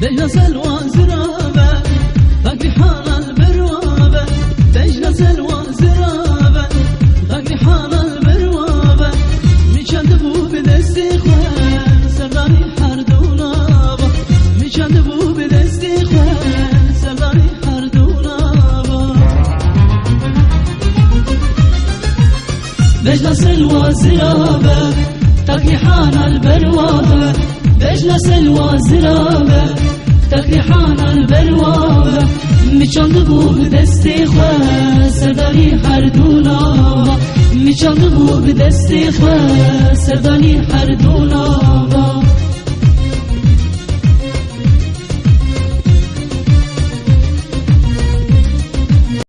دجلس الوازرابة باقي حال البروابة دجلس الوازرابة باقي حال البروابة ميشان دبو بدستي خوان سرداري حردونابة ميشان دبو بدستي خوان سرداري حردونابة دجلس الوازرابة باقي حال البروابة دجلس الوازرابة تقريحان البروابة ميشان دبو بدستي خواه سرداري حردونابة ميشان دبو بدستي خواه سرداري حردونابة